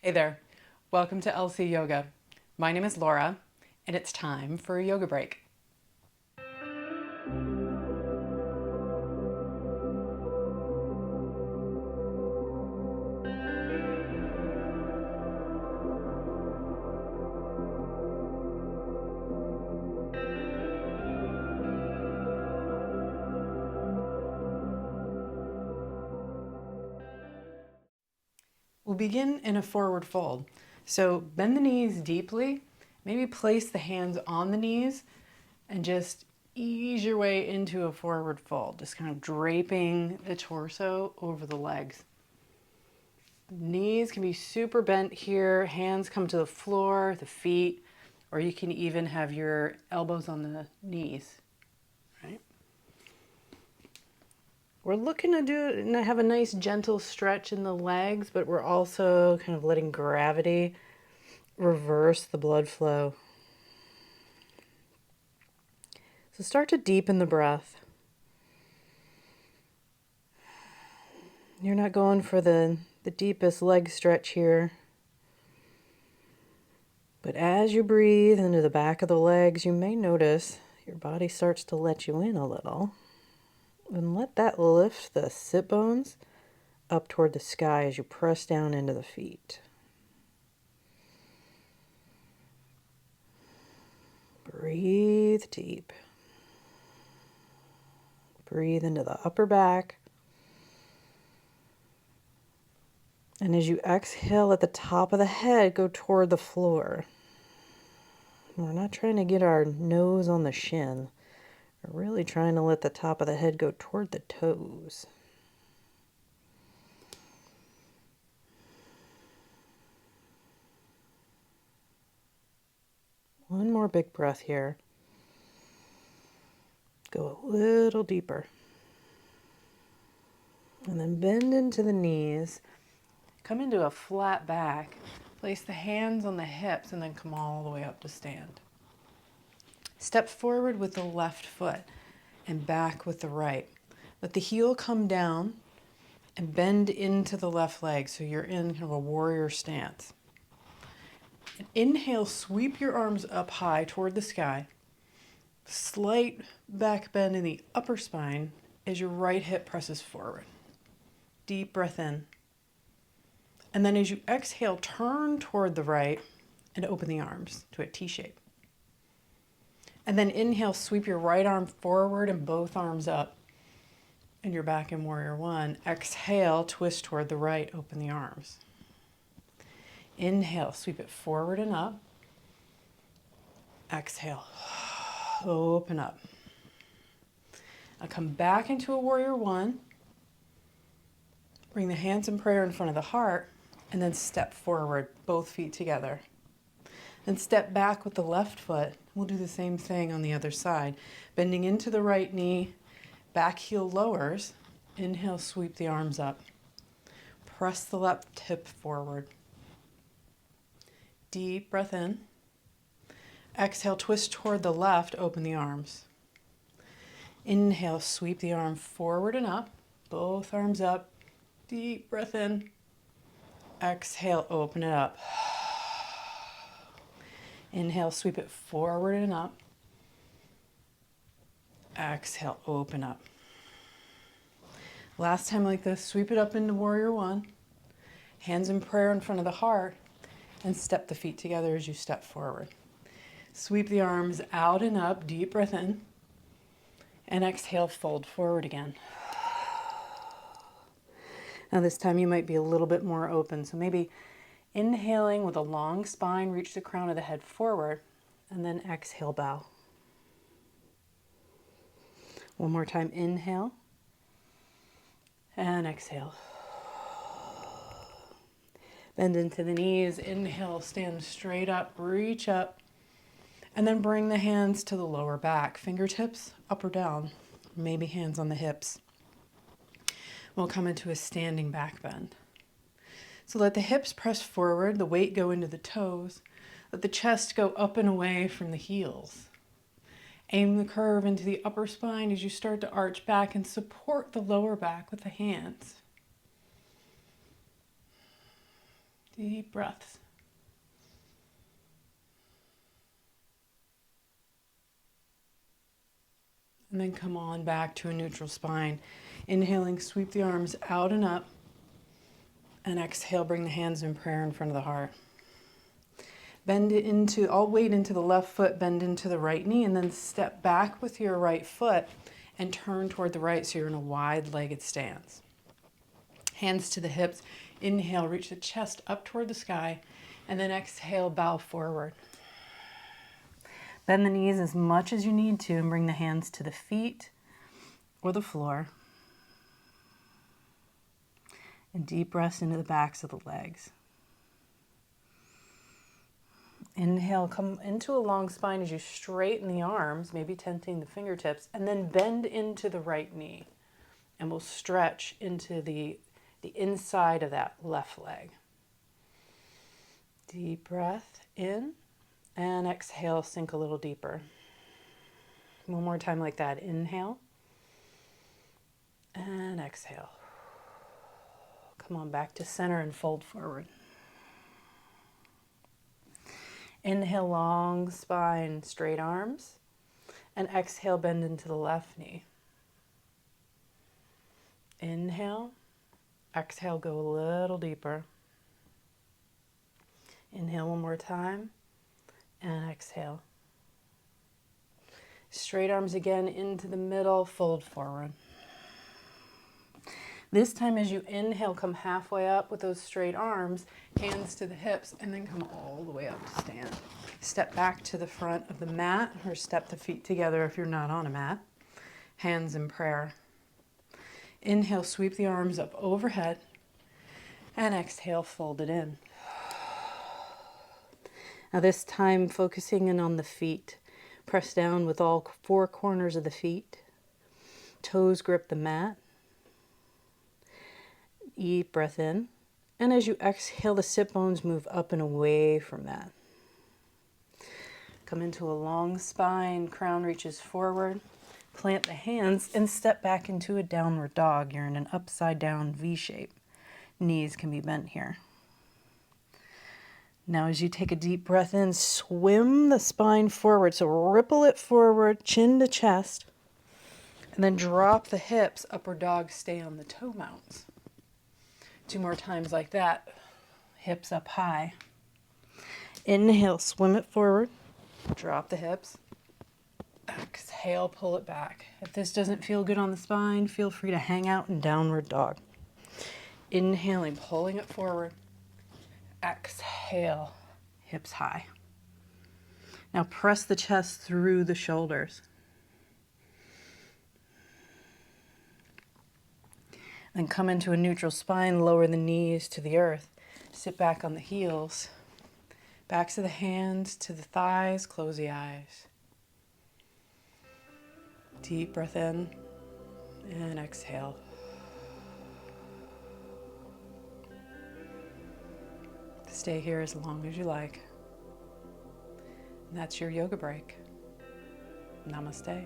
Hey there, welcome to LC Yoga. My name is Laura, and it's time for a yoga break. We'll begin in a forward fold. So bend the knees deeply, maybe place the hands on the knees, and just ease your way into a forward fold, just kind of draping the torso over the legs. Knees can be super bent here, hands come to the floor, the feet, or you can even have your elbows on the knees, right? We're looking to do and have a nice gentle stretch in the legs, but we're also kind of letting gravity reverse the blood flow. So start to deepen the breath. You're not going for the deepest leg stretch here. But as you breathe into the back of the legs, you may notice your body starts to let you in a little. And let that lift the sit bones up toward the sky as you press down into the feet. Breathe deep. Breathe into the upper back. And as you exhale at the top of the head, go toward the floor. We're not trying to get our nose on the shin. We're really trying to let the top of the head go toward the toes. One more big breath here. Go a little deeper. And then bend into the knees. Come into a flat back. Place the hands on the hips and then come all the way up to stand. Step forward with the left foot and back with the right. Let the heel come down and bend into the left leg so you're in kind of a warrior stance. And inhale, sweep your arms up high toward the sky. Slight back bend in the upper spine as your right hip presses forward. Deep breath in. And then as you exhale, turn toward the right and open the arms to a T shape. And then inhale, sweep your right arm forward and both arms up. And you're back in warrior one. Exhale, twist toward the right, open the arms. Inhale, sweep it forward and up. Exhale, open up. Now come back into a warrior one. Bring the hands in prayer in front of the heart, and then step forward, both feet together. Then step back with the left foot. We'll do the same thing on the other side. Bending into the right knee, back heel lowers. Inhale, sweep the arms up. Press the left hip forward. Deep breath in. Exhale, twist toward the left, open the arms. Inhale, sweep the arm forward and up, both arms up. Deep breath in. Exhale, open it up. Inhale, sweep it forward and up. Exhale, open up. Last time like this, sweep it up into warrior one. Hands in prayer in front of the heart, and step the feet together as you step forward. Sweep the arms out and up, deep breath in. And exhale, fold forward again. Now this time you might be a little bit more open. So maybe inhaling with a long spine, reach the crown of the head forward, and then exhale, bow. One more time, inhale, and exhale. Bend into the knees, inhale, stand straight up, reach up, and then bring the hands to the lower back. Fingertips up or down, maybe hands on the hips. We'll come into a standing back bend. So let the hips press forward, the weight go into the toes. Let the chest go up and away from the heels. Aim the curve into the upper spine as you start to arch back and support the lower back with the hands. Deep breaths. And then come on back to a neutral spine. Inhaling, sweep the arms out and up. And exhale, bring the hands in prayer in front of the heart. Bend it into, all weight into the left foot, bend into the right knee, and then step back with your right foot and turn toward the right so you're in a wide-legged stance. Hands to the hips. Inhale, reach the chest up toward the sky, and then exhale, bow forward. Bend the knees as much as you need to and bring the hands to the feet or the floor. And deep breaths into the backs of the legs. Inhale, come into a long spine as you straighten the arms, maybe tenting the fingertips, and then bend into the right knee. And we'll stretch into the inside of that left leg. Deep breath in. And exhale, sink a little deeper. One more time like that. Inhale. And exhale. Come on back to center and fold forward. Inhale, long spine, straight arms. And exhale, bend into the left knee. Inhale. Exhale, go a little deeper. Inhale one more time. And exhale. Straight arms again into the middle, fold forward. This time as you inhale, come halfway up with those straight arms, hands to the hips, and then come all the way up to stand. Step back to the front of the mat, or step the feet together if you're not on a mat. Hands in prayer. Inhale, sweep the arms up overhead, and exhale, fold it in. Now this time, focusing in on the feet. Press down with all four corners of the feet. Toes grip the mat. Deep breath in. And as you exhale, the sit bones move up and away from that. Come into a long spine, crown reaches forward. Plant the hands and step back into a downward dog. You're in an upside down V shape. Knees can be bent here. Now as you take a deep breath in, swim the spine forward. So ripple it forward, chin to chest. And then drop the hips, upward dog, stay on the toe mounts. 2 more times like that. Hips up high. Inhale, swim it forward. Drop the hips. Exhale, pull it back. If this doesn't feel good on the spine, feel free to hang out in downward dog. Inhaling, pulling it forward. Exhale, hips high. Now press the chest through the shoulders. Then come into a neutral spine, lower the knees to the earth. Sit back on the heels. Backs of the hands to the thighs, close the eyes. Deep breath in and exhale. Stay here as long as you like. And that's your yoga break. Namaste.